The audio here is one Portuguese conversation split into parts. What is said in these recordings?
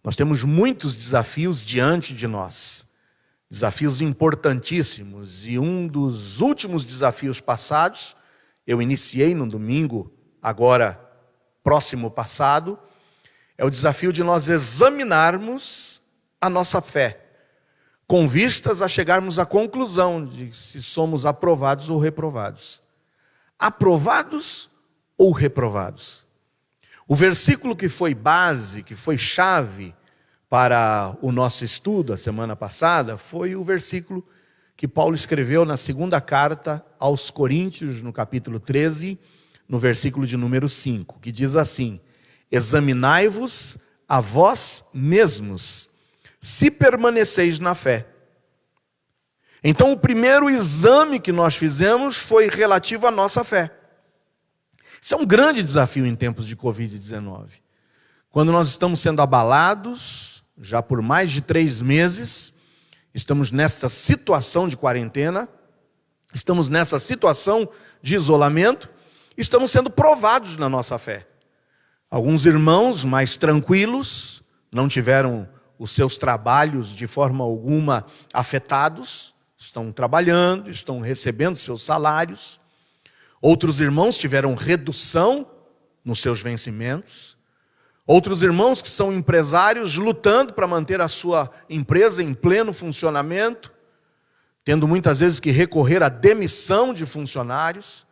Nós temos muitos desafios diante de nós, desafios importantíssimos, e um dos últimos desafios passados, eu iniciei no domingo, agora próximo passado, é o desafio de nós examinarmos a nossa fé, com vistas a chegarmos à conclusão de se somos aprovados ou reprovados. Aprovados ou reprovados? O versículo que foi base, que foi chave para o nosso estudo a semana passada, foi o versículo que Paulo escreveu na segunda carta aos Coríntios, no capítulo 13, no versículo de número 5, que diz assim: examinai-vos a vós mesmos, se permaneceis na fé. Então o primeiro exame que nós fizemos foi relativo à nossa fé. Isso é um grande desafio em tempos de Covid-19. Quando nós estamos sendo abalados, já por mais de 3 meses, estamos nessa situação de quarentena, estamos nessa situação de isolamento, estamos sendo provados na nossa fé. Alguns irmãos mais tranquilos, não tiveram os seus trabalhos de forma alguma afetados, estão trabalhando, estão recebendo seus salários. Outros irmãos tiveram redução nos seus vencimentos. Outros irmãos que são empresários lutando para manter a sua empresa em pleno funcionamento, tendo muitas vezes que recorrer à demissão de funcionários.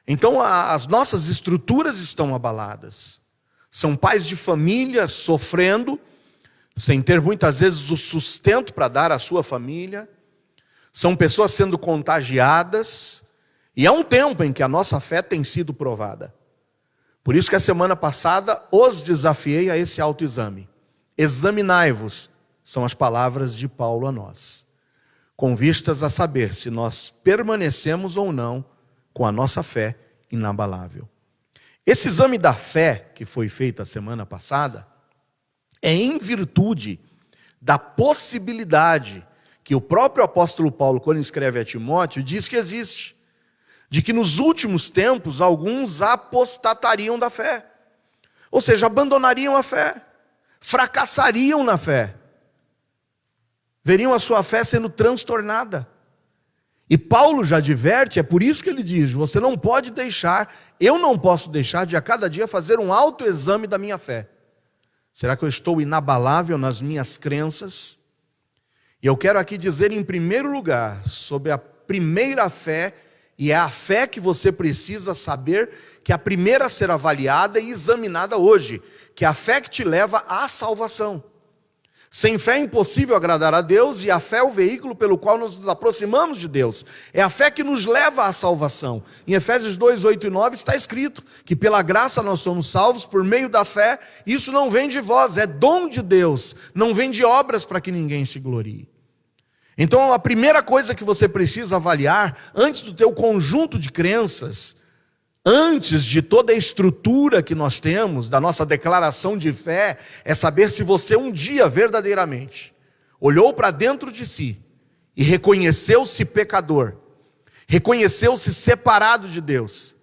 Então as nossas estruturas estão abaladas. São pais de família sofrendo, sem ter muitas vezes o sustento para dar à sua família. São pessoas sendo contagiadas. E há um tempo em que a nossa fé tem sido provada. Por isso que a semana passada os desafiei a esse autoexame. Examinai-vos, são as palavras de Paulo a nós, com vistas a saber se nós permanecemos ou não com a nossa fé inabalável. Esse exame da fé que foi feito a semana passada é em virtude da possibilidade que o próprio apóstolo Paulo, quando escreve a Timóteo, diz que existe, de que nos últimos tempos alguns apostatariam da fé, ou seja, abandonariam a fé, fracassariam na fé, veriam a sua fé sendo transtornada. E Paulo já adverte, é por isso que ele diz: você não pode deixar, eu não posso deixar de a cada dia fazer um autoexame da minha fé. Será que eu estou inabalável nas minhas crenças? E eu quero aqui dizer em primeiro lugar sobre a primeira fé, e é a fé que você precisa saber que é a primeira a ser avaliada e examinada hoje, que é a fé que te leva à salvação. Sem fé é impossível agradar a Deus, e a fé é o veículo pelo qual nos aproximamos de Deus. É a fé que nos leva à salvação. Em Efésios 2, 8 e 9 está escrito que pela graça nós somos salvos por meio da fé. Isso não vem de vós, é dom de Deus, não vem de obras para que ninguém se glorie. Então a primeira coisa que você precisa avaliar, antes do teu conjunto de crenças, antes de toda a estrutura que nós temos, da nossa declaração de fé, é saber se você um dia verdadeiramente olhou para dentro de si e reconheceu-se pecador, reconheceu-se separado de Deus,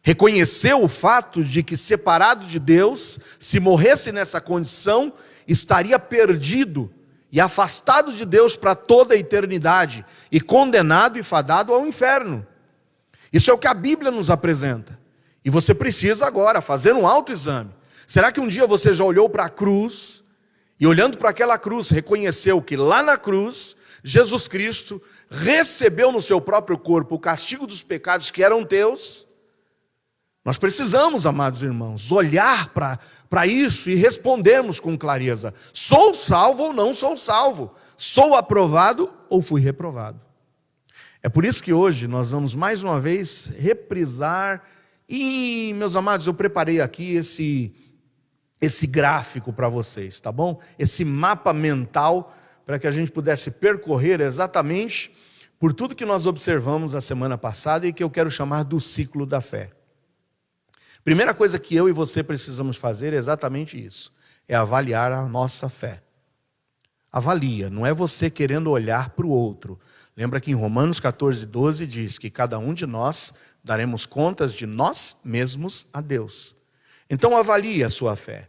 reconheceu o fato de que separado de Deus, se morresse nessa condição, estaria perdido e afastado de Deus para toda a eternidade, e condenado e fadado ao inferno. Isso é o que a Bíblia nos apresenta. E você precisa agora fazer um autoexame. Será que um dia você já olhou para a cruz, e olhando para aquela cruz, reconheceu que lá na cruz, Jesus Cristo recebeu no seu próprio corpo o castigo dos pecados que eram teus? Nós precisamos, amados irmãos, olhar para isso e respondermos com clareza: sou salvo ou não sou salvo? Sou aprovado ou fui reprovado? É por isso que hoje nós vamos mais uma vez reprisar. E, meus amados, eu preparei aqui esse gráfico para vocês, tá bom? Esse mapa mental, para que a gente pudesse percorrer exatamente por tudo que nós observamos a semana passada e que eu quero chamar do ciclo da fé. Primeira coisa que eu e você precisamos fazer é exatamente isso, é avaliar a nossa fé. Avalia, não é você querendo olhar para o outro. Lembra que em Romanos 14, 12 diz que cada um de nós daremos contas de nós mesmos a Deus. Então avalie a sua fé.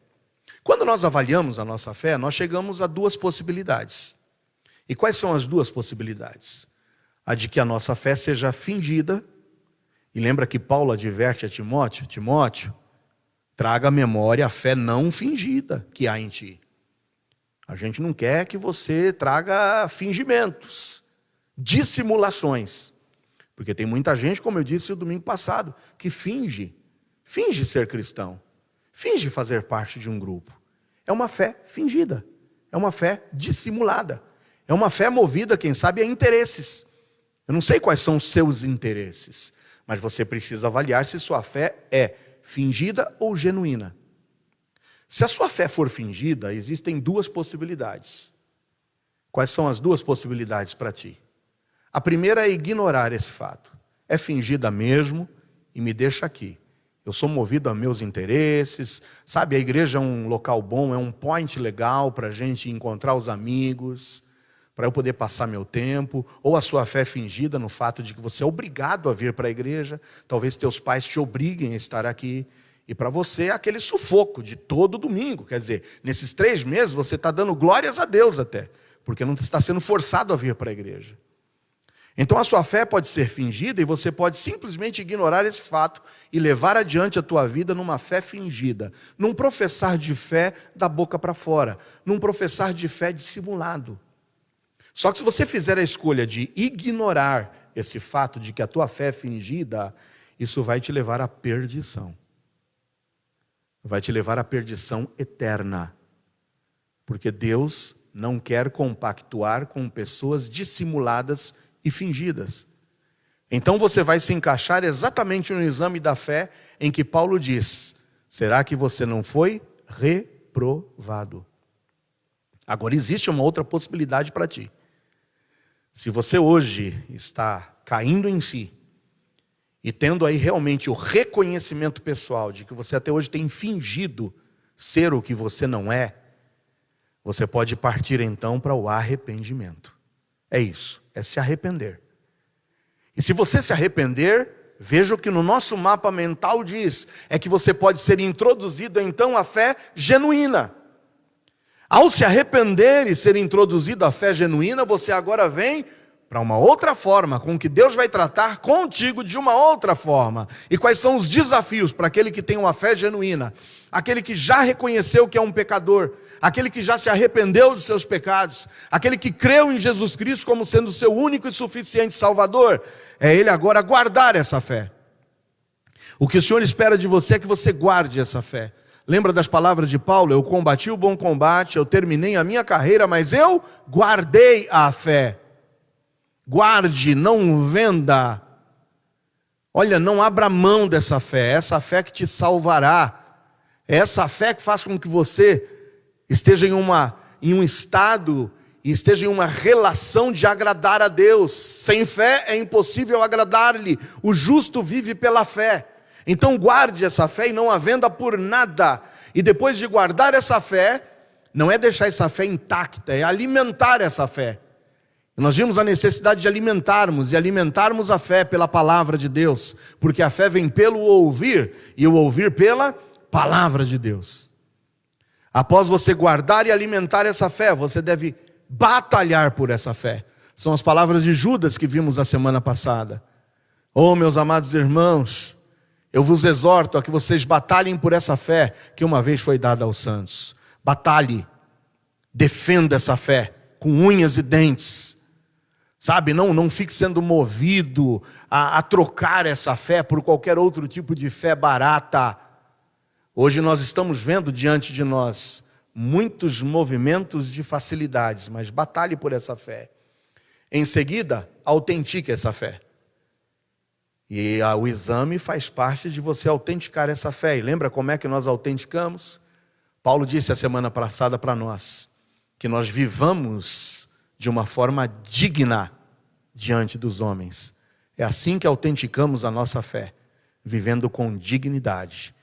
Quando nós avaliamos a nossa fé, nós chegamos a duas possibilidades. E quais são as duas possibilidades? A de que a nossa fé seja fingida, e lembra que Paulo adverte a Timóteo: Timóteo, traga à memória a fé não fingida que há em ti. A gente não quer que você traga fingimentos, dissimulações. Porque tem muita gente, como eu disse no domingo passado, que finge ser cristão, finge fazer parte de um grupo. É uma fé fingida, é uma fé dissimulada, é uma fé movida, quem sabe, a interesses. Eu não sei quais são os seus interesses, mas você precisa avaliar se sua fé é fingida ou genuína. Se a sua fé for fingida, existem duas possibilidades. Quais são as duas possibilidades para ti? A primeira é ignorar esse fato. É fingida mesmo e me deixa aqui. Eu sou movido a meus interesses. Sabe, a igreja é um local bom, é um point legal para a gente encontrar os amigos, para eu poder passar meu tempo. Ou a sua fé é fingida no fato de que você é obrigado a vir para a igreja. Talvez teus pais te obriguem a estar aqui. E para você é aquele sufoco de todo domingo. Quer dizer, nesses 3 meses você está dando glórias a Deus até, porque não está sendo forçado a vir para a igreja. Então a sua fé pode ser fingida e você pode simplesmente ignorar esse fato e levar adiante a tua vida numa fé fingida, num professar de fé da boca para fora, num professar de fé dissimulado. Só que se você fizer a escolha de ignorar esse fato de que a tua fé é fingida, isso vai te levar à perdição. Vai te levar à perdição eterna. Porque Deus não quer compactuar com pessoas dissimuladas e fingidas. Então você vai se encaixar exatamente no exame da fé em que Paulo diz: será que você não foi reprovado? Agora existe uma outra possibilidade para ti. Se você hoje está caindo em si e tendo aí realmente o reconhecimento pessoal de que você até hoje tem fingido ser o que você não é, você pode partir então para o arrependimento. É isso, é se arrepender. E se você se arrepender, veja o que no nosso mapa mental diz, é que você pode ser introduzido então à fé genuína. Ao se arrepender e ser introduzido à fé genuína, você agora vem para uma outra forma, com que Deus vai tratar contigo de uma outra forma. E quais são os desafios para aquele que tem uma fé genuína? Aquele que já reconheceu que é um pecador, aquele que já se arrependeu dos seus pecados, aquele que creu em Jesus Cristo como sendo o seu único e suficiente Salvador, é ele agora guardar essa fé. O que o Senhor espera de você é que você guarde essa fé. Lembra das palavras de Paulo? Eu combati o bom combate, eu terminei a minha carreira, mas eu guardei a fé. Guarde, não venda. Olha, não abra mão dessa fé. Essa fé que te salvará. É essa fé que faz com que você esteja em um estado e esteja em uma relação de agradar a Deus. Sem fé é impossível agradar-lhe. O justo vive pela fé. Então guarde essa fé e não a venda por nada. E depois de guardar essa fé, não é deixar essa fé intacta, é alimentar essa fé. Nós vimos a necessidade de alimentarmos a fé pela palavra de Deus, porque a fé vem pelo ouvir, e o ouvir pela palavra de Deus. Após você guardar e alimentar essa fé, você deve batalhar por essa fé. São as palavras de Judas que vimos a semana passada. Oh, meus amados irmãos, eu vos exorto a que vocês batalhem por essa fé que uma vez foi dada aos santos. Batalhe, defenda essa fé com unhas e dentes. Sabe, não fique sendo movido a trocar essa fé por qualquer outro tipo de fé barata. Hoje nós estamos vendo diante de nós muitos movimentos de facilidades, mas batalhe por essa fé. Em seguida, autentique essa fé. E o exame faz parte de você autenticar essa fé. E lembra como é que nós autenticamos? Paulo disse a semana passada para nós, que nós vivamos de uma forma digna diante dos homens. É assim que autenticamos a nossa fé, vivendo com dignidade.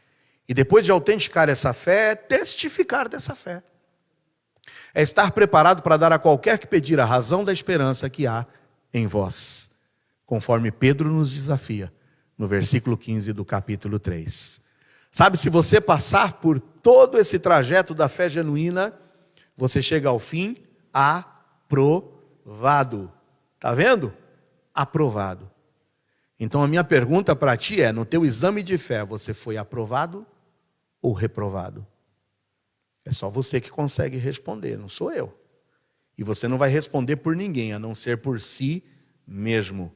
E depois de autenticar essa fé, é testificar dessa fé. É estar preparado para dar a qualquer que pedir a razão da esperança que há em vós, conforme Pedro nos desafia, no versículo 15 do capítulo 3. Sabe, se você passar por todo esse trajeto da fé genuína, você chega ao fim aprovado. Está vendo? Aprovado. Então a minha pergunta para ti é, no teu exame de fé, você foi aprovado ou reprovado? É só você que consegue responder, não sou eu. E você não vai responder por ninguém, a não ser por si mesmo.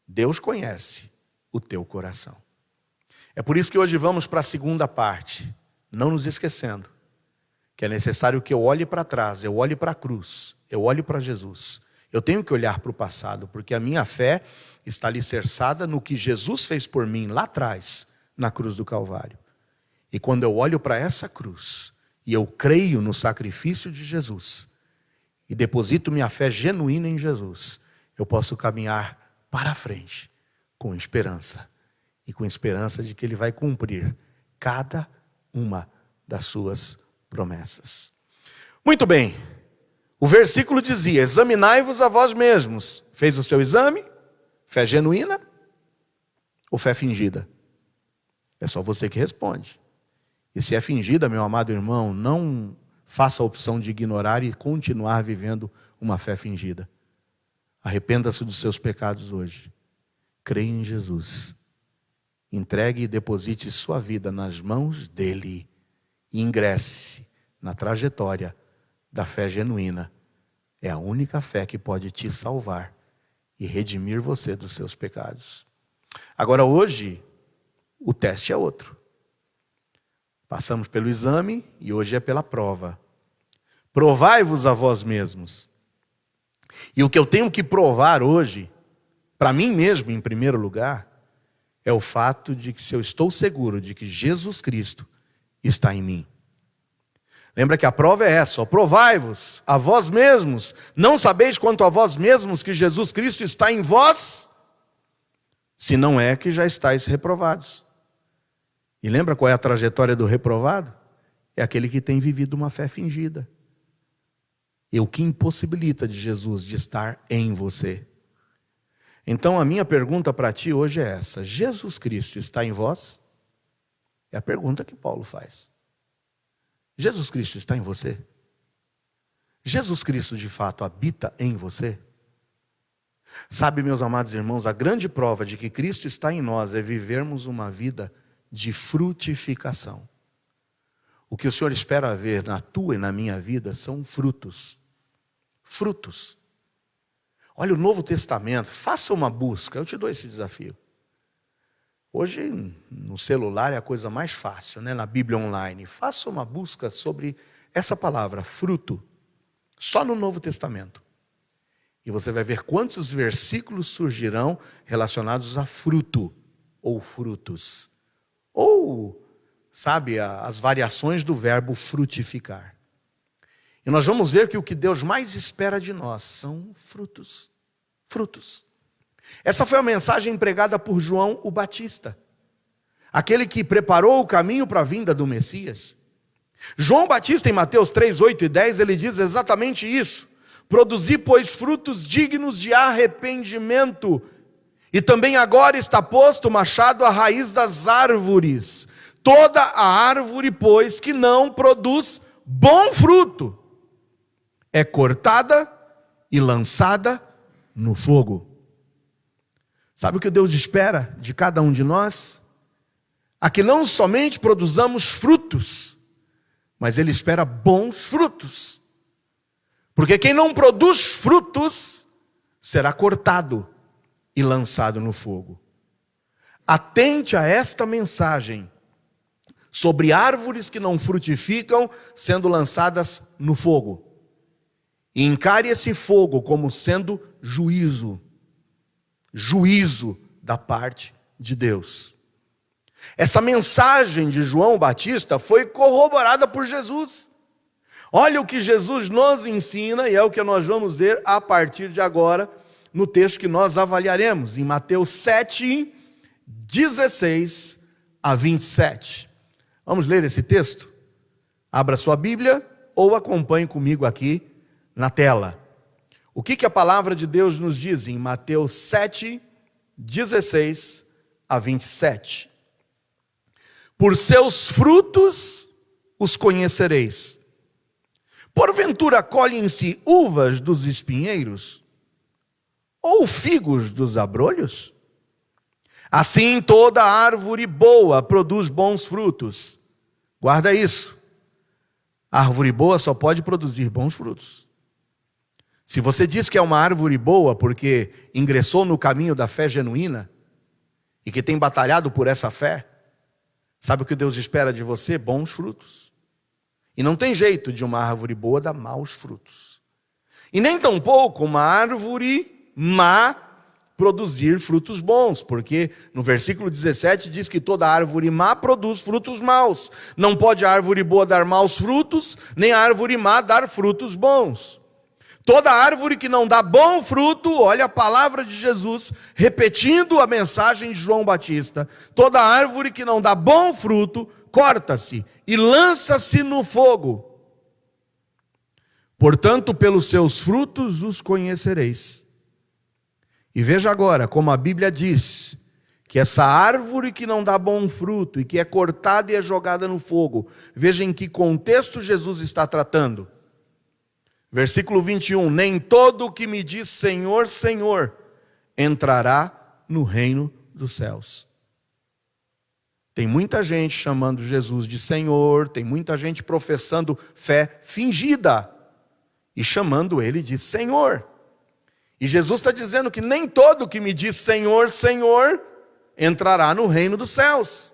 Deus conhece o teu coração. É por isso que hoje vamos para a segunda parte, não nos esquecendo que é necessário que eu olhe para trás, eu olhe para a cruz, eu olhe para Jesus. Eu tenho que olhar para o passado, porque a minha fé está alicerçada no que Jesus fez por mim lá atrás, na cruz do Calvário. E quando eu olho para essa cruz, e eu creio no sacrifício de Jesus, e deposito minha fé genuína em Jesus, eu posso caminhar para frente com esperança. E com esperança de que Ele vai cumprir cada uma das suas promessas. Muito bem. O versículo dizia, examinai-vos a vós mesmos. Fez o seu exame? Fé genuína ou fé fingida? É só você que responde. E se é fingida, meu amado irmão, não faça a opção de ignorar e continuar vivendo uma fé fingida. Arrependa-se dos seus pecados hoje. Creia em Jesus. Entregue e deposite sua vida nas mãos dele. E ingresse na trajetória da fé genuína. É a única fé que pode te salvar e redimir você dos seus pecados. Agora hoje, o teste é outro. Passamos pelo exame e hoje é pela prova. Provai-vos a vós mesmos. E o que eu tenho que provar hoje, para mim mesmo em primeiro lugar, é o fato de que se eu estou seguro de que Jesus Cristo está em mim. Lembra que a prova é essa, provai-vos a vós mesmos. Não sabeis quanto a vós mesmos que Jesus Cristo está em vós? Se não é que já estáis reprovados. E lembra qual é a trajetória do reprovado? É aquele que tem vivido uma fé fingida. E o que impossibilita de Jesus de estar em você. Então a minha pergunta para ti hoje é essa. Jesus Cristo está em vós? É a pergunta que Paulo faz. Jesus Cristo está em você? Jesus Cristo de fato habita em você? Sabe, meus amados irmãos, a grande prova de que Cristo está em nós é vivermos uma vida de frutificação. O que o Senhor espera ver na tua e na minha vida são frutos. Frutos. Olha o Novo Testamento, faça uma busca, eu te dou esse desafio. Hoje, no celular é a coisa mais fácil, né? Na Bíblia online. Faça uma busca sobre essa palavra, fruto, só no Novo Testamento. E você vai ver quantos versículos surgirão relacionados a fruto, ou frutos. Ou, sabe, as variações do verbo frutificar. E nós vamos ver que o que Deus mais espera de nós são frutos. Frutos. Essa foi a mensagem empregada por João o Batista. Aquele que preparou o caminho para a vinda do Messias. João Batista, em Mateus 3, 8 e 10, ele diz exatamente isso. Produzi, pois, frutos dignos de arrependimento. E também agora está posto o machado à raiz das árvores. Toda a árvore, pois, que não produz bom fruto, é cortada e lançada no fogo. Sabe o que Deus espera de cada um de nós? A que não somente produzamos frutos, mas Ele espera bons frutos. Porque quem não produz frutos, será cortado e lançado no fogo. Atente a esta mensagem sobre árvores que não frutificam sendo lançadas no fogo. E encare esse fogo como sendo juízo. Juízo da parte de Deus. Essa mensagem de João Batista foi corroborada por Jesus. Olha o que Jesus nos ensina, e é o que nós vamos ver a partir de agora, no texto que nós avaliaremos, em Mateus 7, 16 a 27. Vamos ler esse texto? Abra sua Bíblia ou acompanhe comigo aqui na tela. O que a palavra de Deus nos diz em Mateus 7, 16 a 27? Por seus frutos os conhecereis. Porventura colhem-se uvas dos espinheiros? Ou figos dos abrolhos? Assim toda árvore boa produz bons frutos. Guarda isso. A árvore boa só pode produzir bons frutos. Se você diz que é uma árvore boa porque ingressou no caminho da fé genuína e que tem batalhado por essa fé, sabe o que Deus espera de você? Bons frutos. E não tem jeito de uma árvore boa dar maus frutos. E nem tampouco uma árvore má produzir frutos bons, porque no versículo 17 diz que toda árvore má produz frutos maus. Não pode a árvore boa dar maus frutos, nem a árvore má dar frutos bons. Toda árvore que não dá bom fruto, olha a palavra de Jesus, repetindo a mensagem de João Batista, toda árvore que não dá bom fruto, corta-se e lança-se no fogo. Portanto, pelos seus frutos os conhecereis. E veja agora como a Bíblia diz que essa árvore que não dá bom fruto e que é cortada e é jogada no fogo, veja em que contexto Jesus está tratando. Versículo 21, nem todo o que me diz Senhor, Senhor, entrará no reino dos céus. Tem muita gente chamando Jesus de Senhor, tem muita gente professando fé fingida e chamando ele de Senhor. E Jesus está dizendo que nem todo que me diz Senhor, Senhor, entrará no reino dos céus.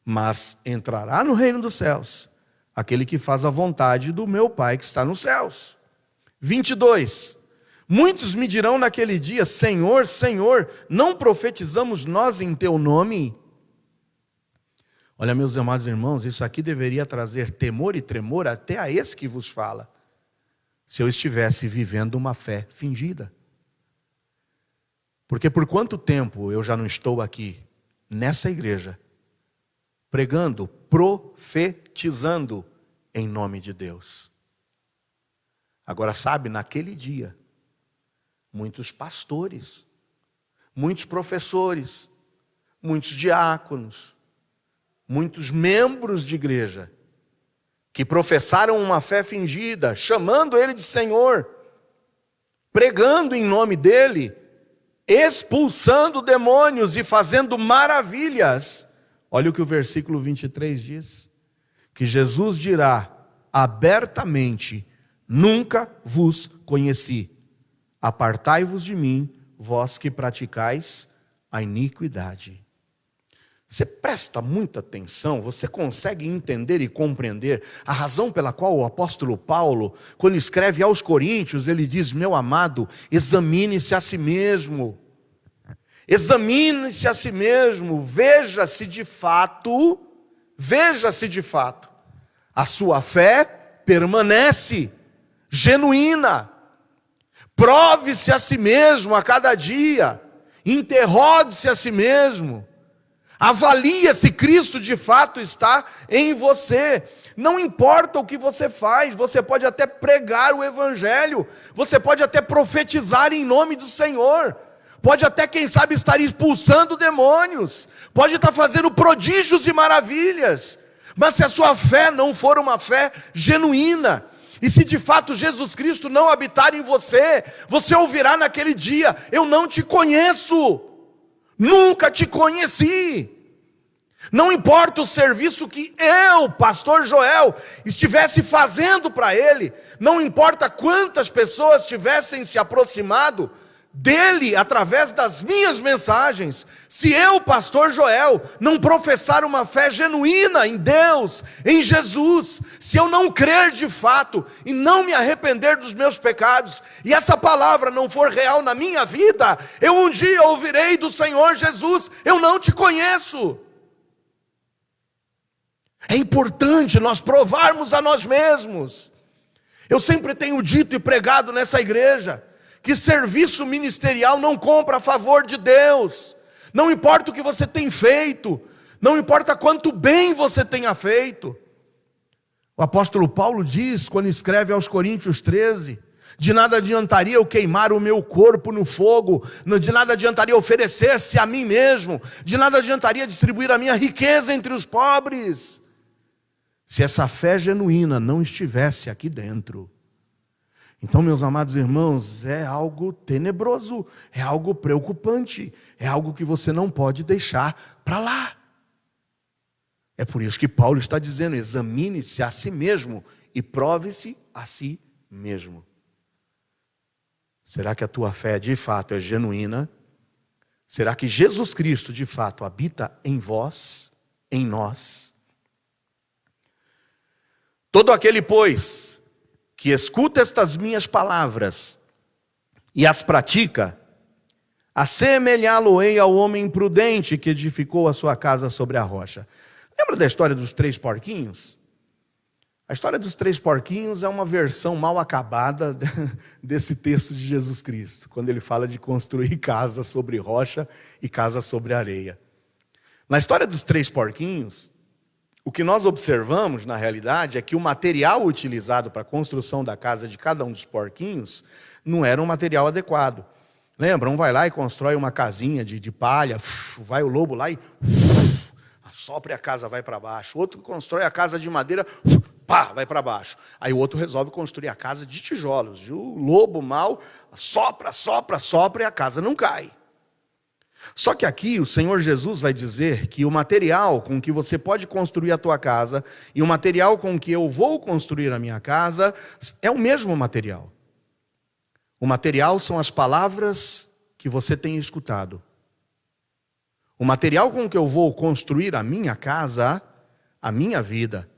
Mas entrará no reino dos céus aquele que faz a vontade do meu Pai que está nos céus. 22. Muitos me dirão naquele dia, Senhor, Senhor, não profetizamos nós em teu nome? Olha, meus amados irmãos, isso aqui deveria trazer temor e tremor até a esse que vos fala, se eu estivesse vivendo uma fé fingida. Porque por quanto tempo eu já não estou aqui, nessa igreja, pregando, profetizando em nome de Deus. Agora sabe, naquele dia, muitos pastores, muitos professores, muitos diáconos, muitos membros de igreja, que professaram uma fé fingida, chamando ele de Senhor, pregando em nome dele, expulsando demônios e fazendo maravilhas. Olha o que o versículo 23 diz, que Jesus dirá abertamente, nunca vos conheci, apartai-vos de mim, vós que praticais a iniquidade. Você presta muita atenção, você consegue entender e compreender a razão pela qual o apóstolo Paulo, quando escreve aos Coríntios, ele diz, meu amado, examine-se a si mesmo. Examine-se a si mesmo, veja se de fato, a sua fé permanece genuína. Prove-se a si mesmo a cada dia, interrogue-se a si mesmo. Avalia se Cristo de fato está em você. Não importa o que você faz, você pode até pregar o Evangelho, você pode até profetizar em nome do Senhor, pode até, quem sabe, estar expulsando demônios, pode estar fazendo prodígios e maravilhas, mas se a sua fé não for uma fé genuína, e se de fato Jesus Cristo não habitar em você, você ouvirá naquele dia, eu não te conheço, nunca te conheci. Não importa o serviço que eu, pastor Joel, estivesse fazendo para ele, não importa quantas pessoas tivessem se aproximado dele através das minhas mensagens, se eu, pastor Joel, não professar uma fé genuína em Deus, em Jesus, se eu não crer de fato e não me arrepender dos meus pecados, e essa palavra não for real na minha vida, eu um dia ouvirei do Senhor Jesus, eu não te conheço. É importante nós provarmos a nós mesmos. Eu sempre tenho dito e pregado nessa igreja, que serviço ministerial não compra a favor de Deus. Não importa o que você tem feito, não importa quanto bem você tenha feito. O apóstolo Paulo diz, quando escreve aos Coríntios 13, De nada adiantaria eu queimar o meu corpo no fogo, de nada adiantaria oferecer-se a mim mesmo, de nada adiantaria distribuir a minha riqueza entre os pobres, se essa fé genuína não estivesse aqui dentro. Então, meus amados irmãos, é algo tenebroso, é algo preocupante, é algo que você não pode deixar para lá. É por isso que Paulo está dizendo: examine-se a si mesmo e prove-se a si mesmo. Será que a tua fé de fato é genuína? Será que Jesus Cristo de fato habita em vós, em nós? Todo aquele, pois, que escuta estas minhas palavras e as pratica, assemelhá-lo-ei ao homem prudente que edificou a sua casa sobre a rocha. Lembra da história dos 3 porquinhos? A história dos 3 porquinhos é uma versão mal acabada desse texto de Jesus Cristo, quando ele fala de construir casa sobre rocha e casa sobre areia. Na história dos 3 porquinhos, o que nós observamos, na realidade, é que o material utilizado para a construção da casa de cada um dos porquinhos não era um material adequado. Lembra? Um vai lá e constrói uma casinha de palha, vai o lobo lá e sopra e a casa vai para baixo. O outro constrói a casa de madeira, pá, vai para baixo. Aí o outro resolve construir a casa de tijolos. O lobo mau sopra e a casa não cai. Só que aqui o Senhor Jesus vai dizer que o material com que você pode construir a tua casa e o material com que eu vou construir a minha casa é o mesmo material. O material são as palavras que você tem escutado. O material com que eu vou construir a minha casa, a minha vida,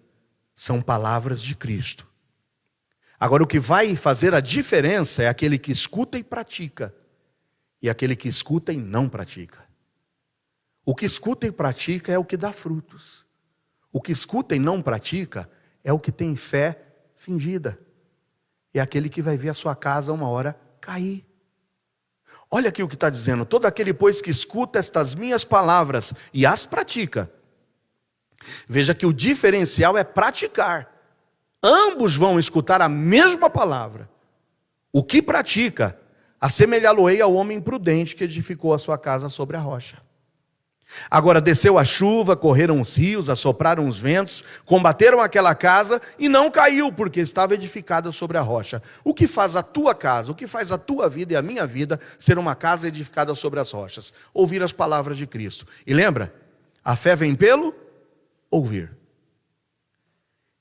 são palavras de Cristo. Agora, o que vai fazer a diferença é aquele que escuta e pratica, e aquele que escuta e não pratica. O que escuta e pratica é o que dá frutos. O que escuta e não pratica é o que tem fé fingida. É aquele que vai ver a sua casa uma hora cair. Olha aqui o que está dizendo: todo aquele, pois, que escuta estas minhas palavras e as pratica. Veja que o diferencial é praticar. Ambos vão escutar a mesma palavra. O que pratica, assemelhá-lo-ei ao homem prudente que edificou a sua casa sobre a rocha. Agora desceu a chuva, correram os rios, assopraram os ventos, combateram aquela casa e não caiu, porque estava edificada sobre a rocha. O que faz a tua casa, o que faz a tua vida e a minha vida ser uma casa edificada sobre as rochas? Ouvir as palavras de Cristo. E lembra, a fé vem pelo ouvir.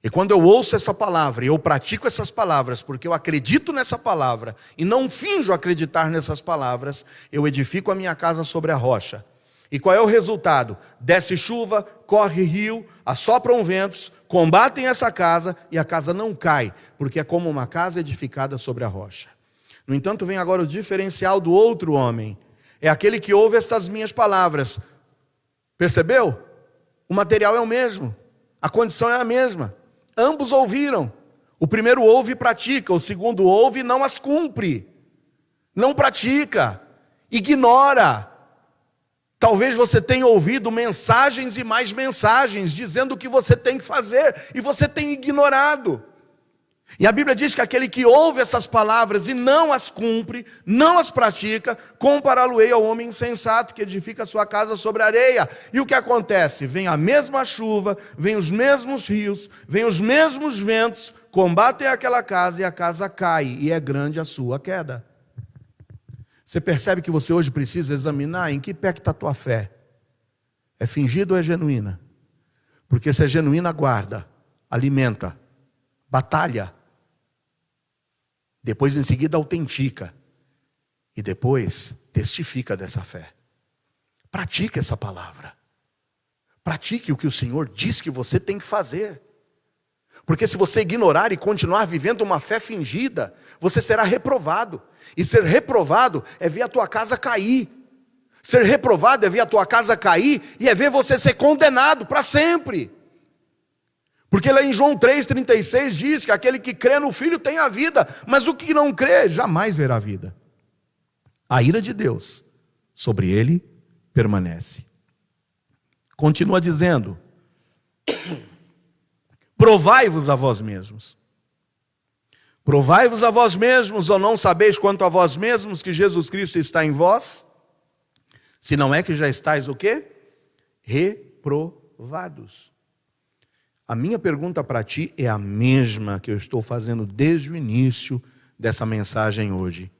E quando eu ouço essa palavra e eu pratico essas palavras, porque eu acredito nessa palavra e não finjo acreditar nessas palavras, eu edifico a minha casa sobre a rocha. E qual é o resultado? Desce chuva, corre rio, assopram ventos, combatem essa casa e a casa não cai, porque é como uma casa edificada sobre a rocha. No entanto, vem agora o diferencial do outro homem. É aquele que ouve estas minhas palavras. Percebeu? O material é o mesmo, a condição é a mesma. Ambos ouviram. O primeiro ouve e pratica, o segundo ouve e não as cumpre. Não pratica, ignora. Talvez você tenha ouvido mensagens e mais mensagens dizendo o que você tem que fazer e você tem ignorado. E a Bíblia diz que aquele que ouve essas palavras e não as cumpre, não as pratica, compará-lo-ei ao homem insensato que edifica a sua casa sobre a areia. E o que acontece? Vem a mesma chuva, vem os mesmos rios, vem os mesmos ventos, combatem aquela casa e a casa cai, e é grande a sua queda. Você percebe que você hoje precisa examinar em que pé que está a tua fé. É fingida ou é genuína? Porque se é genuína, guarda, alimenta, batalha. Depois, em seguida, autentica. E depois, testifica dessa fé. Pratique essa palavra. Pratique o que o Senhor diz que você tem que fazer. Porque se você ignorar e continuar vivendo uma fé fingida, você será reprovado. E ser reprovado é ver a tua casa cair. Ser reprovado é ver a tua casa cair e é ver você ser condenado para sempre. Porque lá em João 3,36 diz que aquele que crê no Filho tem a vida, mas o que não crê jamais verá a vida. A ira de Deus sobre ele permanece. Continua dizendo: provai-vos a vós mesmos. Provai-vos a vós mesmos, ou não sabeis quanto a vós mesmos que Jesus Cristo está em vós? Se não é que já estáis o quê? Reprovados. A minha pergunta para ti é a mesma que eu estou fazendo desde o início dessa mensagem hoje.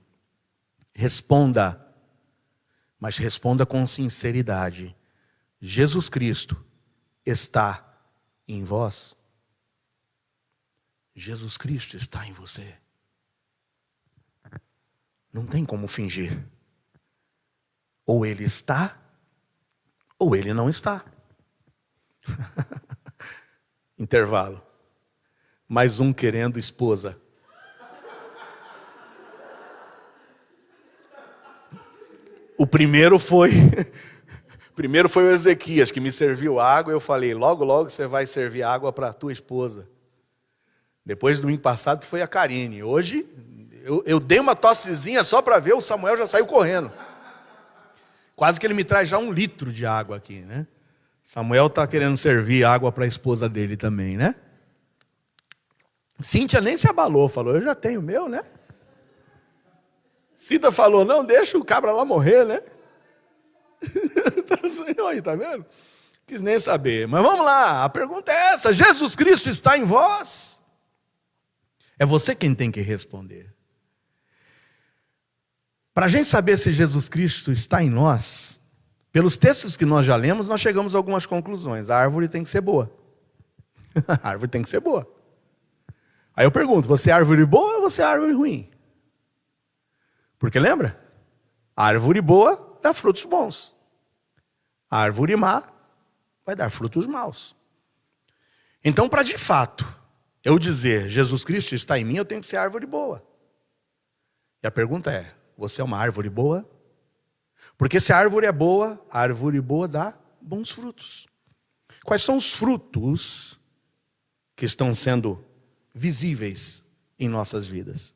Responda, mas responda com sinceridade. Jesus Cristo está em vós? Jesus Cristo está em você. Não tem como fingir. Ou ele está, ou ele não está. Intervalo. Mais um querendo esposa. O primeiro foi o Ezequias, que me serviu água. Eu falei, logo, logo você vai servir água para a tua esposa. Depois, domingo passado, foi a Karine. Hoje, eu dei uma tossezinha só para ver, o Samuel já saiu correndo. Quase que ele me traz já 1 litro de água aqui, né? Samuel está querendo servir água para a esposa dele também, né? Cíntia nem se abalou, falou, eu já tenho o meu, né? Cida falou, não, deixa o cabra lá morrer, né? Aí, tá vendo? Quis nem saber. Mas vamos lá, a pergunta é essa, Jesus Cristo está em vós? É você quem tem que responder. Para a gente saber se Jesus Cristo está em nós, pelos textos que nós já lemos, nós chegamos a algumas conclusões. A árvore tem que ser boa. A árvore tem que ser boa. Aí eu pergunto, você é árvore boa ou você é árvore ruim? Porque lembra? A árvore boa dá frutos bons. A árvore má vai dar frutos maus. Então, para de fato eu dizer, Jesus Cristo está em mim, eu tenho que ser árvore boa. E a pergunta é, você é uma árvore boa? Porque se a árvore é boa, a árvore boa dá bons frutos. Quais são os frutos que estão sendo visíveis em nossas vidas?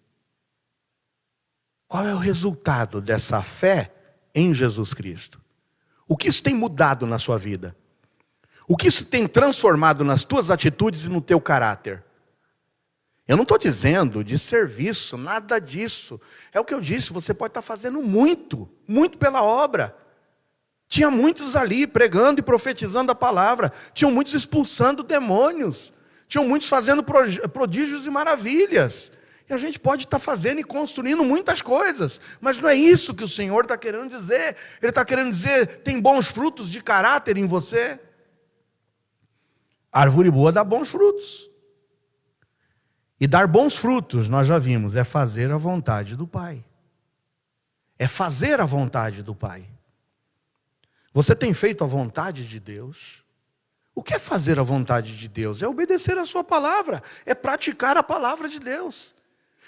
Qual é o resultado dessa fé em Jesus Cristo? O que isso tem mudado na sua vida? O que isso tem transformado nas tuas atitudes e no teu caráter? Eu não estou dizendo de serviço, nada disso. É o que eu disse, você pode estar fazendo muito, muito pela obra. Tinha muitos ali pregando e profetizando a palavra. Tinham muitos expulsando demônios. Tinham muitos fazendo prodígios e maravilhas. E a gente pode estar fazendo e construindo muitas coisas. Mas não é isso que o Senhor está querendo dizer. Ele está querendo dizer, tem bons frutos de caráter em você. A árvore boa dá bons frutos. E dar bons frutos, nós já vimos, é fazer a vontade do Pai. É fazer a vontade do Pai. Você tem feito a vontade de Deus? O que é fazer a vontade de Deus? É obedecer a sua palavra, é praticar a palavra de Deus.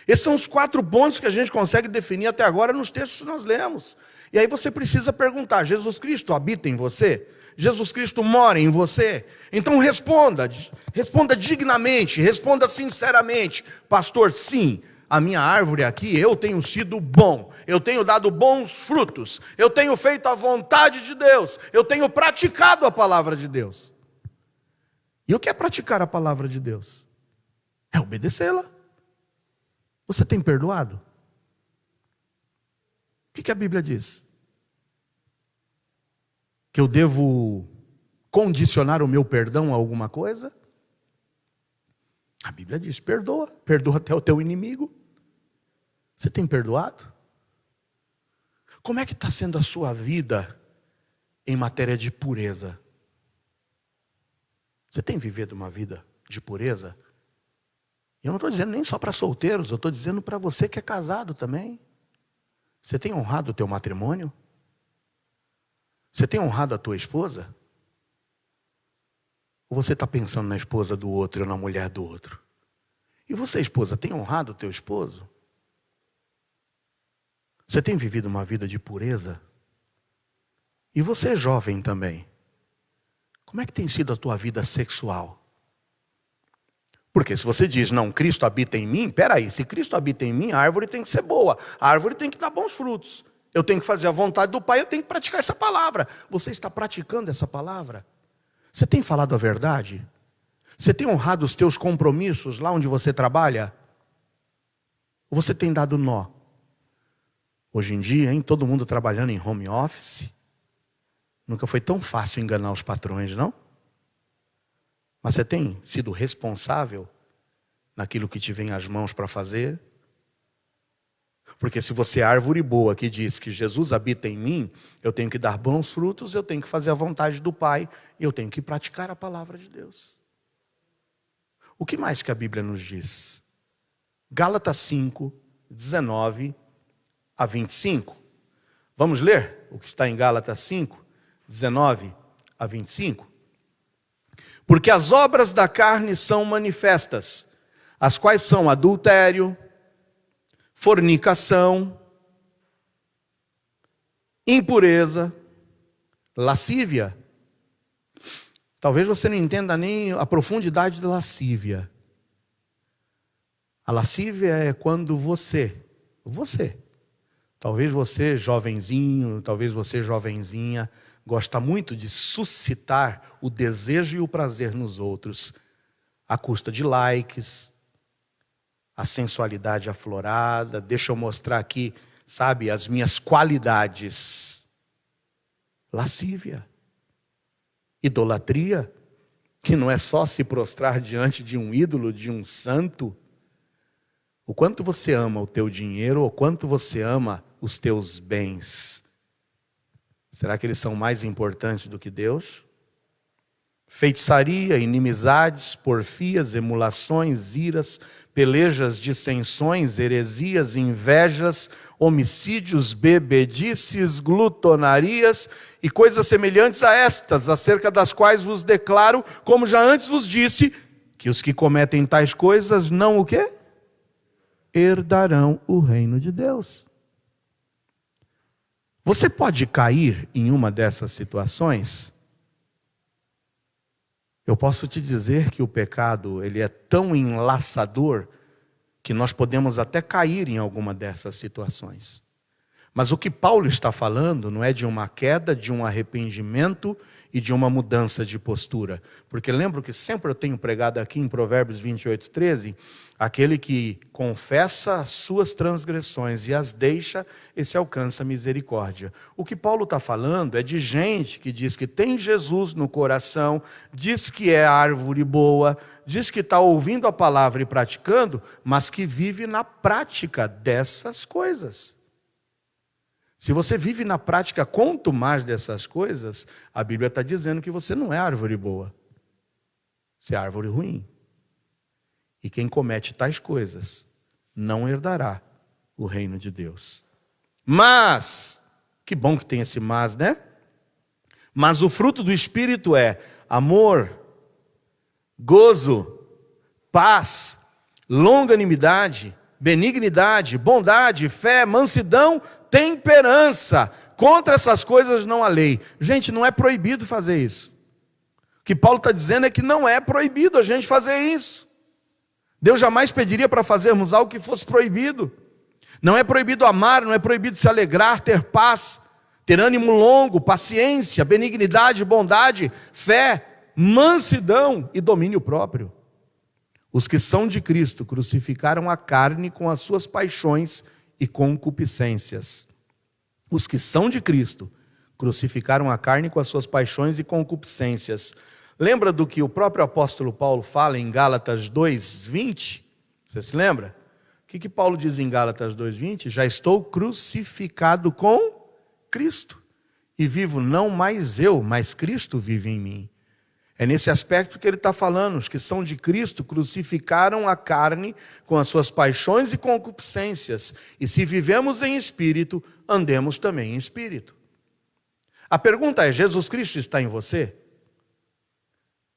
Esses são os 4 pontos que a gente consegue definir até agora nos textos que nós lemos. E aí você precisa perguntar, Jesus Cristo habita em você? Jesus Cristo mora em você? Então responda dignamente, responda sinceramente. Pastor, sim, a minha árvore aqui, eu tenho sido bom, eu tenho dado bons frutos, eu tenho feito a vontade de Deus, eu tenho praticado a palavra de Deus. E o que é praticar a palavra de Deus? É obedecê-la. Você tem perdoado? O que a Bíblia diz? Que eu devo condicionar o meu perdão a alguma coisa? A Bíblia diz, perdoa. Perdoa até o teu inimigo. Você tem perdoado? Como é que está sendo a sua vida em matéria de pureza? Você tem vivido uma vida de pureza? Eu não estou dizendo nem só para solteiros, eu estou dizendo para você que é casado também. Você tem honrado o teu matrimônio? Você tem honrado a tua esposa? Ou você está pensando na esposa do outro ou na mulher do outro? E você, esposa, tem honrado o teu esposo? Você tem vivido uma vida de pureza? E você, jovem também? Como é que tem sido a tua vida sexual? Porque se você diz, não, Cristo habita em mim, peraí, se Cristo habita em mim, a árvore tem que ser boa, a árvore tem que dar bons frutos. Eu tenho que fazer a vontade do Pai, eu tenho que praticar essa palavra. Você está praticando essa palavra? Você tem falado a verdade? Você tem honrado os teus compromissos lá onde você trabalha? Ou você tem dado nó? Hoje em dia, hein, todo mundo trabalhando em home office. Nunca foi tão fácil enganar os patrões, não? Mas você tem sido responsável naquilo que te vem às mãos para fazer? Porque se você é árvore boa que diz que Jesus habita em mim, eu tenho que dar bons frutos, eu tenho que fazer a vontade do Pai, e eu tenho que praticar a palavra de Deus. O que mais que a Bíblia nos diz? Gálatas 5, 19 a 25. Vamos ler o que está em Gálatas 5, 19 a 25? Porque as obras da carne são manifestas, as quais são adultério, fornicação, impureza, lascívia. Talvez você não entenda nem a profundidade da lascívia. A lascívia é quando você, talvez você jovenzinho, talvez você jovenzinha, gosta muito de suscitar o desejo e o prazer nos outros, à custa de likes, a sensualidade aflorada. Deixa eu mostrar aqui, sabe, as minhas qualidades. Lascívia. Idolatria, que não é só se prostrar diante de um ídolo, de um santo. O quanto você ama o teu dinheiro, o quanto você ama os teus bens. Será que eles são mais importantes do que Deus? Feitiçaria, inimizades, porfias, emulações, iras, pelejas, dissensões, heresias, invejas, homicídios, bebedices, glutonarias e coisas semelhantes a estas, acerca das quais vos declaro, como já antes vos disse, que os que cometem tais coisas não o quê? Herdarão o reino de Deus. Você pode cair em uma dessas situações? Eu posso te dizer que o pecado, ele é tão enlaçador que nós podemos até cair em alguma dessas situações. Mas o que Paulo está falando não é de uma queda, de um arrependimento e de uma mudança de postura. Porque lembro que sempre eu tenho pregado aqui em Provérbios 28, 13, aquele que confessa as suas transgressões e as deixa, esse alcança a misericórdia. O que Paulo está falando é de gente que diz que tem Jesus no coração, diz que é árvore boa, diz que está ouvindo a palavra e praticando, mas que vive na prática dessas coisas. Se você vive na prática quanto mais dessas coisas, a Bíblia está dizendo que você não é árvore boa. Você é árvore ruim. E quem comete tais coisas não herdará o reino de Deus. Mas, que bom que tem esse mas, né? Mas o fruto do Espírito é amor, gozo, paz, longanimidade, benignidade, bondade, fé, mansidão, temperança. Contra essas coisas não há lei. Gente, não é proibido fazer isso. O que Paulo está dizendo é que não é proibido a gente fazer isso. Deus jamais pediria para fazermos algo que fosse proibido. Não é proibido amar, não é proibido se alegrar, ter paz, ter ânimo longo, paciência, benignidade, bondade, fé, mansidão e domínio próprio. Os que são de Cristo crucificaram a carne com as suas paixões e concupiscências. Os que são de Cristo crucificaram a carne com as suas paixões e concupiscências. Lembra do que o próprio apóstolo Paulo fala em Gálatas 2:20? Você se lembra? O que Paulo diz em Gálatas 2:20? Já estou crucificado com Cristo. E vivo não mais eu, mas Cristo vive em mim. É nesse aspecto que ele está falando. Os que são de Cristo crucificaram a carne com as suas paixões e concupiscências. E se vivemos em espírito, andemos também em espírito. A pergunta é, Jesus Cristo está em você?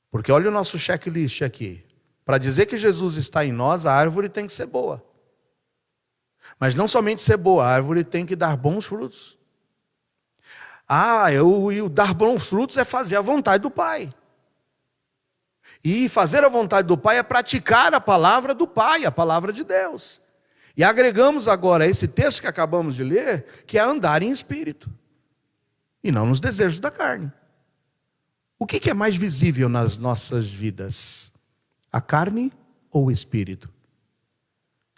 Porque olha o nosso checklist aqui. Para dizer que Jesus está em nós, a árvore tem que ser boa. Mas não somente ser boa, a árvore tem que dar bons frutos. O dar bons frutos é fazer a vontade do Pai. E fazer a vontade do Pai é praticar a palavra do Pai, a palavra de Deus. E agregamos agora esse texto que acabamos de ler, que é andar em espírito. E não nos desejos da carne. O que é mais visível nas nossas vidas? A carne ou o espírito?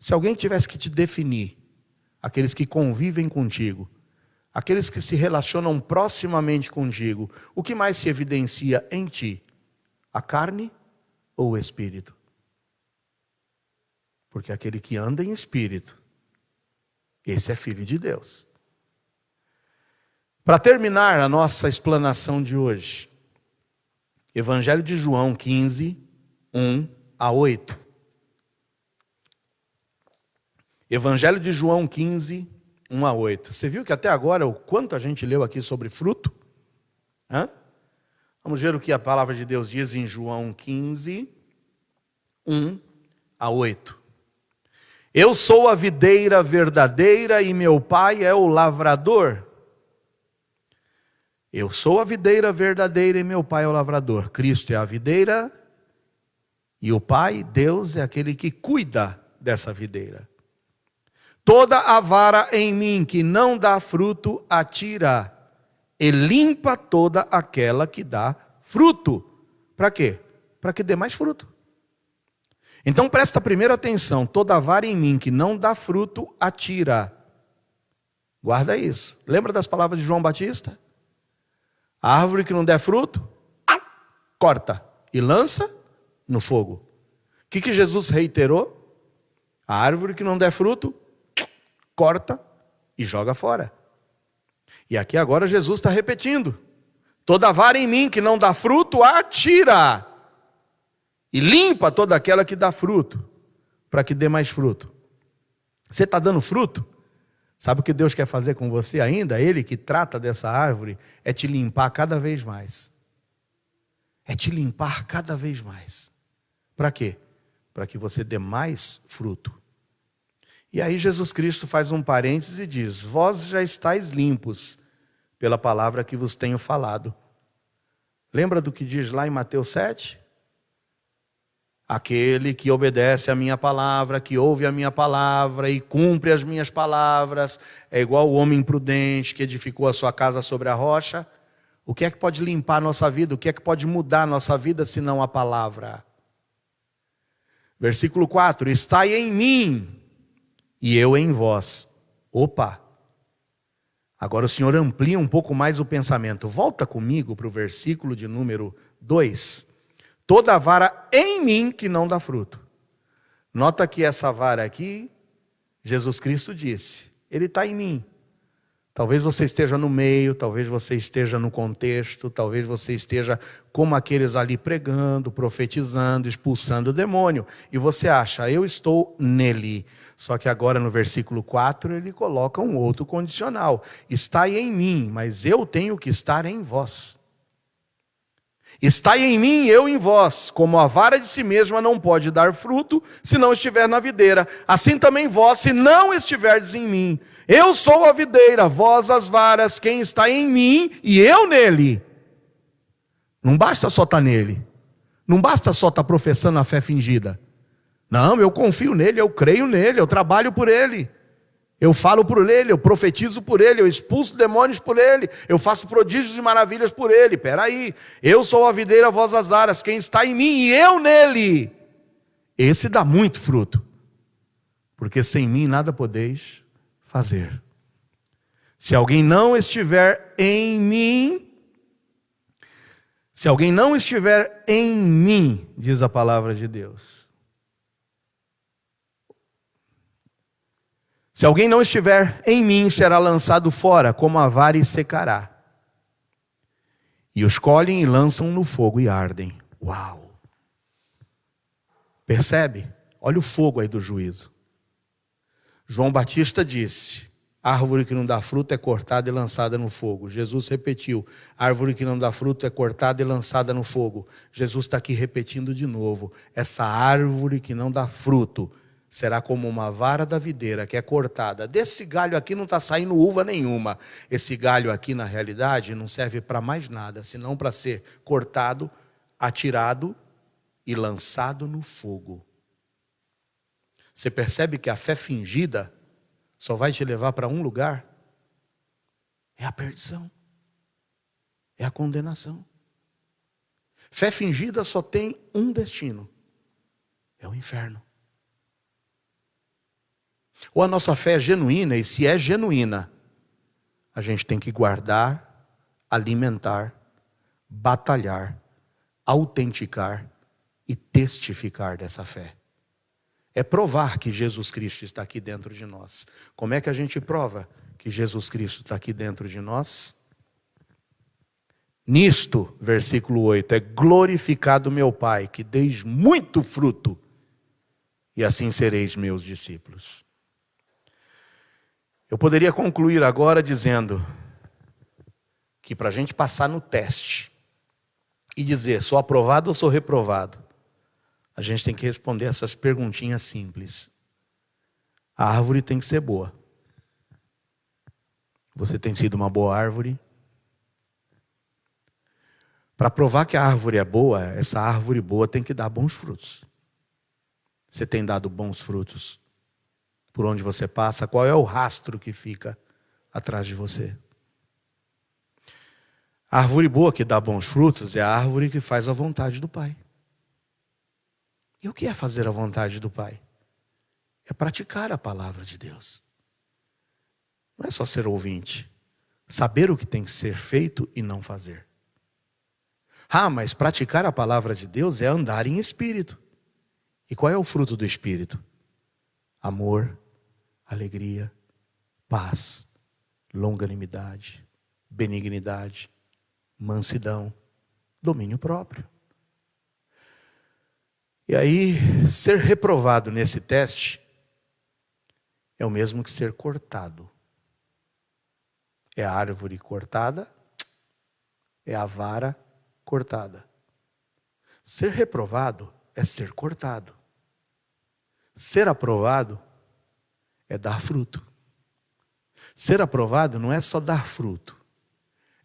Se alguém tivesse que te definir, aqueles que convivem contigo, aqueles que se relacionam proximamente contigo, o que mais se evidencia em ti? A carne ou o espírito? Porque aquele que anda em espírito, esse é filho de Deus. Para terminar a nossa explanação de hoje, Evangelho de João 15, 1 a 8. Evangelho de João 15, 1 a 8. Você viu que até agora o quanto a gente leu aqui sobre fruto? Hã? Vamos ver o que a palavra de Deus diz em João 15, 1 a 8. Eu sou a videira verdadeira e meu pai é o lavrador. Eu sou a videira verdadeira e meu pai é o lavrador. Cristo é a videira e o Pai, Deus, é aquele que cuida dessa videira. Toda a vara em mim que não dá fruto, atira e limpa toda aquela que dá fruto. Para quê? Para que dê mais fruto. Então presta primeiro atenção, toda vara em mim que não dá fruto, atira. Guarda isso. Lembra das palavras de João Batista? A árvore que não der fruto, corta e lança no fogo. O que Jesus reiterou? A árvore que não der fruto, corta e joga fora. E aqui agora Jesus está repetindo. Toda vara em mim que não dá fruto, atira. E limpa toda aquela que dá fruto, para que dê mais fruto. Você está dando fruto? Sabe o que Deus quer fazer com você ainda? Ele que trata dessa árvore, é te limpar cada vez mais. É te limpar cada vez mais. Para quê? Para que você dê mais fruto. E aí Jesus Cristo faz um parênteses e diz: vós já estáis limpos pela palavra que vos tenho falado. Lembra do que diz lá em Mateus 7? Aquele que obedece a minha palavra, que ouve a minha palavra e cumpre as minhas palavras, é igual o homem prudente que edificou a sua casa sobre a rocha. O que é que pode limpar a nossa vida? O que é que pode mudar a nossa vida, senão a palavra? Versículo 4, estai em mim e eu em vós. Opa! Agora o Senhor amplia um pouco mais o pensamento. Volta comigo para o versículo de número 2. Toda vara em mim que não dá fruto. Nota que essa vara aqui, Jesus Cristo disse, ele está em mim. Talvez você esteja no meio, talvez você esteja no contexto, talvez você esteja como aqueles ali pregando, profetizando, expulsando o demônio. E você acha, eu estou nele. Só que agora no versículo 4 ele coloca um outro condicional. Estai em mim, mas eu tenho que estar em vós. Estai em mim e eu em vós, como a vara de si mesma não pode dar fruto, se não estiver na videira. Assim também vós, se não estiverdes em mim. Eu sou a videira, vós as varas, quem está em mim e eu nele. Não basta só estar nele. Não basta só estar professando a fé fingida. Não, eu confio nele, eu creio nele, eu trabalho por ele. Eu falo por ele, eu profetizo por ele, eu expulso demônios por ele, eu faço prodígios e maravilhas por ele. Peraí, eu sou a videira, vós as varas, quem está em mim e eu nele. Esse dá muito fruto, porque sem mim nada podeis fazer. Se alguém não estiver em mim, se alguém não estiver em mim, diz a palavra de Deus. Se alguém não estiver em mim, será lançado fora, como a vara e secará. E os colhem e lançam no fogo e ardem. Uau! Percebe? Olha o fogo aí do juízo. João Batista disse, árvore que não dá fruto é cortada e lançada no fogo. Jesus repetiu, árvore que não dá fruto é cortada e lançada no fogo. Jesus está aqui repetindo de novo, essa árvore que não dá fruto será como uma vara da videira que é cortada. Desse galho aqui não está saindo uva nenhuma. Esse galho aqui, na realidade, não serve para mais nada, senão para ser cortado, atirado e lançado no fogo. Você percebe que a fé fingida só vai te levar para um lugar? É a perdição. É a condenação. Fé fingida só tem um destino. É o inferno. Ou a nossa fé é genuína, e se é genuína, a gente tem que guardar, alimentar, batalhar, autenticar e testificar dessa fé. É provar que Jesus Cristo está aqui dentro de nós. Como é que a gente prova que Jesus Cristo está aqui dentro de nós? Nisto, versículo 8, é glorificado meu Pai, que deis muito fruto, e assim sereis meus discípulos. Eu poderia concluir agora dizendo que para a gente passar no teste e dizer sou aprovado ou sou reprovado, a gente tem que responder essas perguntinhas simples. A árvore tem que ser boa. Você tem sido uma boa árvore? Para provar que a árvore é boa, essa árvore boa tem que dar bons frutos. Você tem dado bons frutos? Por onde você passa, qual é o rastro que fica atrás de você? A árvore boa que dá bons frutos é a árvore que faz a vontade do Pai. E o que é fazer a vontade do Pai? É praticar a palavra de Deus. Não é só ser ouvinte. Saber o que tem que ser feito e não fazer. Mas praticar a palavra de Deus é andar em espírito. E qual é o fruto do espírito? Amor, alegria, paz, longanimidade, benignidade, mansidão, domínio próprio. E aí, ser reprovado nesse teste é o mesmo que ser cortado. É a árvore cortada, é a vara cortada. Ser reprovado é ser cortado. Ser aprovado é dar fruto. Ser aprovado não é só dar fruto.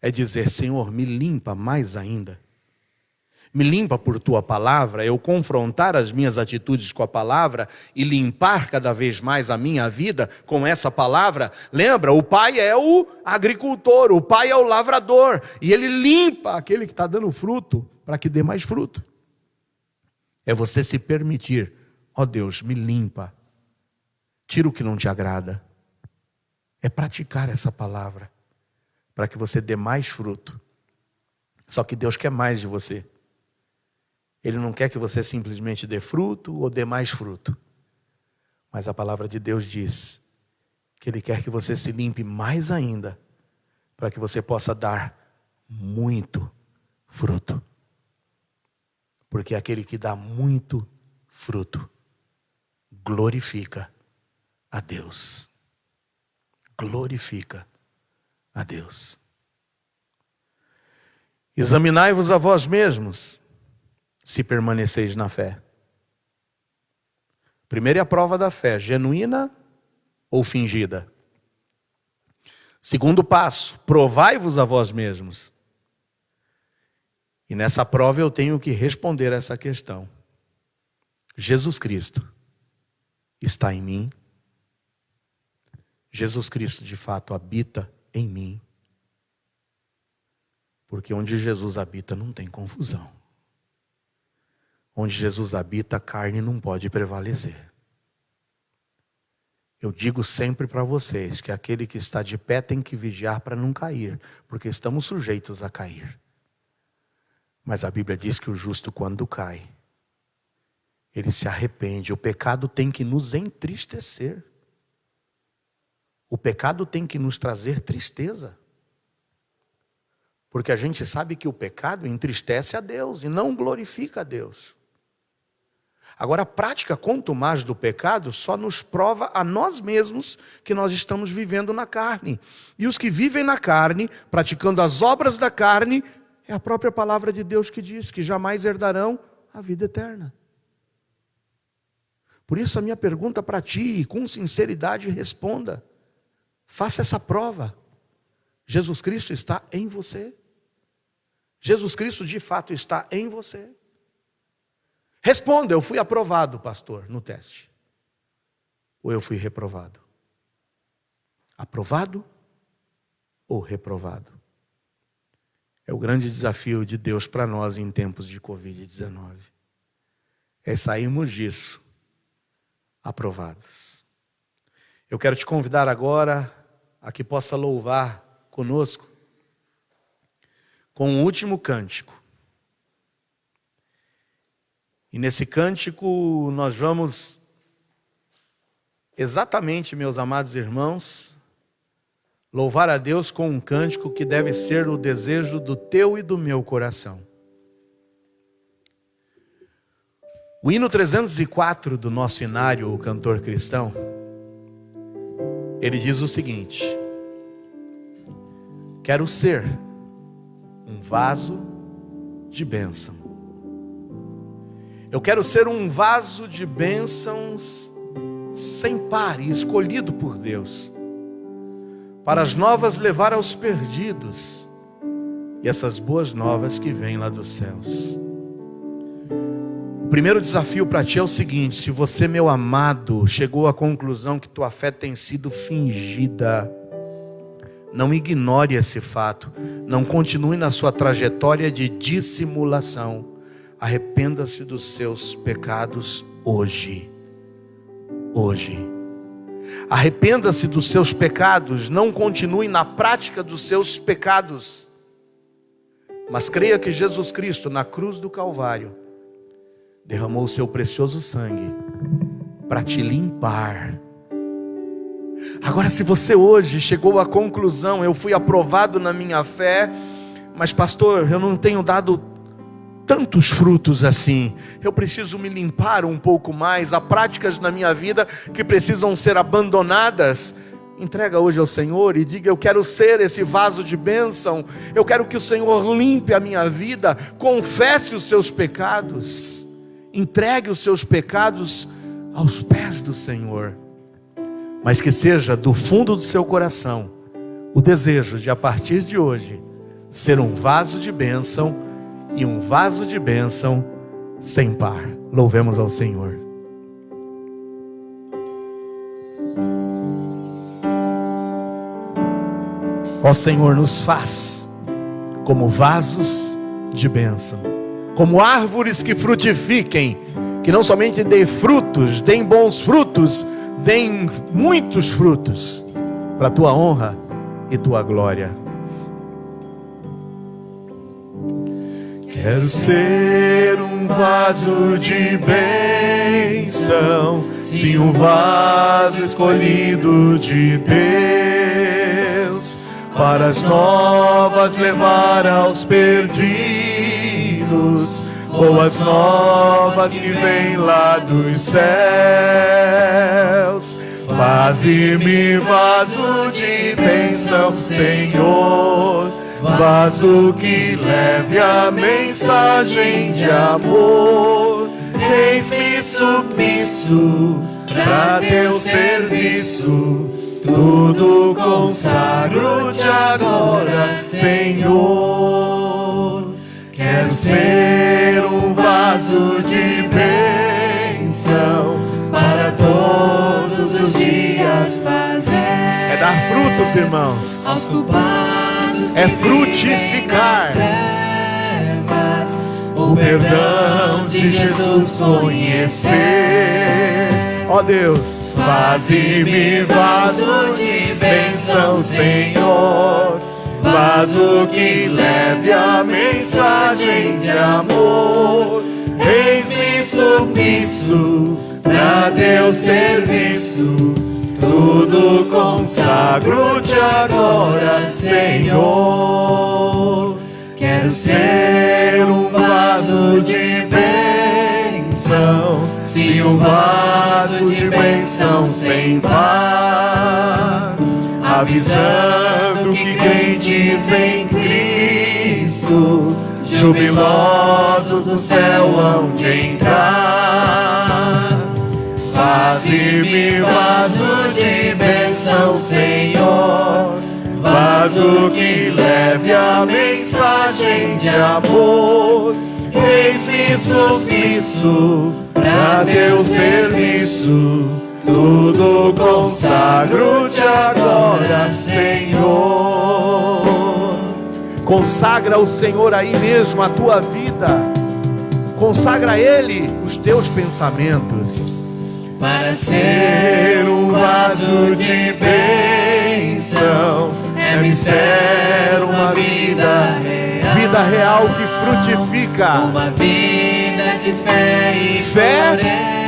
É dizer, Senhor, me limpa mais ainda. Me limpa por tua palavra, eu confrontar as minhas atitudes com a palavra e limpar cada vez mais a minha vida com essa palavra. Lembra, o pai é o agricultor, o pai é o lavrador. E ele limpa aquele que está dando fruto para que dê mais fruto. É você se permitir, ó Deus, me limpa. Tira o que não te agrada. É praticar essa palavra para que você dê mais fruto. Só que Deus quer mais de você. Ele não quer que você simplesmente dê fruto ou dê mais fruto. Mas a palavra de Deus diz que Ele quer que você se limpe mais ainda, para que você possa dar muito fruto. Porque aquele que dá muito fruto glorifica a Deus. Glorifica a Deus. Examinai-vos a vós mesmos, se permaneceis na fé. Primeiro é a prova da fé, genuína ou fingida. Segundo passo, provai-vos a vós mesmos. E nessa prova eu tenho que responder essa questão. Jesus Cristo está em mim? Jesus Cristo de fato habita em mim? Porque onde Jesus habita não tem confusão. Onde Jesus habita, a carne não pode prevalecer. Eu digo sempre para vocês que aquele que está de pé tem que vigiar para não cair, porque estamos sujeitos a cair. Mas a Bíblia diz que o justo, quando cai, ele se arrepende. O pecado tem que nos entristecer. O pecado tem que nos trazer tristeza. Porque a gente sabe que o pecado entristece a Deus e não glorifica a Deus. Agora, a prática contumaz do pecado só nos prova a nós mesmos que nós estamos vivendo na carne. E os que vivem na carne, praticando as obras da carne, é a própria palavra de Deus que diz que jamais herdarão a vida eterna. Por isso a minha pergunta para ti, com sinceridade, responda. Faça essa prova. Jesus Cristo está em você? Jesus Cristo de fato está em você? Responda, eu fui aprovado, pastor, no teste. Ou eu fui reprovado? Aprovado ou reprovado? É o grande desafio de Deus para nós em tempos de Covid-19. É sairmos disso aprovados. Eu quero te convidar agora a que possa louvar conosco com o último cântico. E nesse cântico nós vamos exatamente, meus amados irmãos, louvar a Deus com um cântico que deve ser o desejo do teu e do meu coração. O hino 304 do nosso inário, o Cantor Cristão, ele diz o seguinte: quero ser um vaso de bênção. Eu quero ser um vaso de bênçãos sem par e escolhido por Deus, para as novas levar aos perdidos e essas boas novas que vêm lá dos céus. O primeiro desafio para ti é o seguinte: se você, meu amado, chegou à conclusão que tua fé tem sido fingida, não ignore esse fato, não continue na sua trajetória de dissimulação. Arrependa-se dos seus pecados hoje. Hoje. Arrependa-se dos seus pecados, não continue na prática dos seus pecados, mas creia que Jesus Cristo, na cruz do Calvário, derramou o seu precioso sangue para te limpar. Agora, se você hoje chegou à conclusão: eu fui aprovado na minha fé, mas pastor, eu não tenho dado tantos frutos assim, eu preciso me limpar um pouco mais, há práticas na minha vida que precisam ser abandonadas. Entrega hoje ao Senhor e diga: eu quero ser esse vaso de bênção, eu quero que o Senhor limpe a minha vida. Confesse os seus pecados, entregue os seus pecados aos pés do Senhor, mas que seja do fundo do seu coração o desejo de, a partir de hoje, ser um vaso de bênção, e um vaso de bênção sem par. Louvemos ao Senhor. Ó Senhor, nos faz como vasos de bênção, como árvores que frutifiquem, que não somente deem frutos, deem bons frutos, deem muitos frutos, para a tua honra e tua glória. Quero ser um vaso de bênção, sim, um vaso escolhido de Deus, para as novas levar aos perdidos, boas novas que vêm lá dos céus. Faze-me vaso de bênção, Senhor, vaso que leve a mensagem de amor. Eis-me submisso para teu serviço, tudo consagro-te agora, Senhor. Quero ser um vaso de bênção, para todos os dias fazer. É dar frutos, irmãos. Aos culpados é frutificar. Trevas, o perdão de Jesus conhecer. Ó Deus, faze-me vaso de bênção, Senhor, vaso que leve a mensagem de amor. Eis-me submisso para teu serviço, tudo consagro-te agora, Senhor. Quero ser um vaso de bênção, sim, um vaso de bênção sem par, avisando que crentes em Cristo, jubilosos do céu hão de entrar. Faze-me vaso de bênção, Senhor, vaso que leve a mensagem de amor. Eis-me submisso para teu serviço, tudo consagro-te agora, Senhor. Consagra ao Senhor aí mesmo a tua vida, consagra a Ele os teus pensamentos. para ser um vaso de bênção. É mistério, uma vida real, vida real que frutifica, uma vida de fé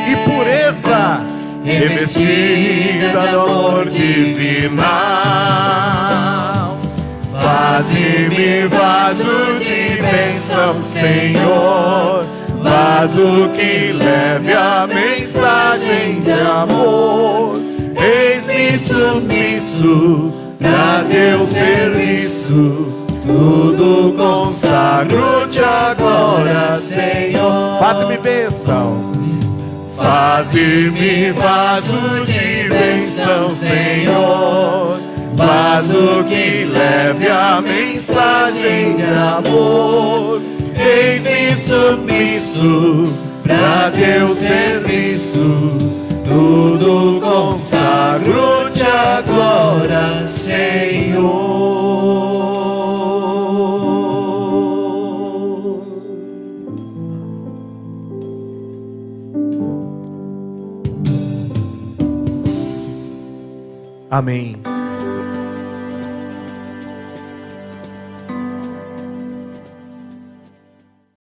e pureza, revestida do amor divinal. Faze-me vaso de bênção, Senhor, vaso que leve a mensagem de amor. Eis-me submisso pra teu serviço, tudo consagro-te agora, Senhor. Faze-me bênção, faze-me vaso de bênção, Senhor, vaso que leve a mensagem de amor. Eis-me submisso pra teu serviço, tudo consagro-te agora, Senhor. amém.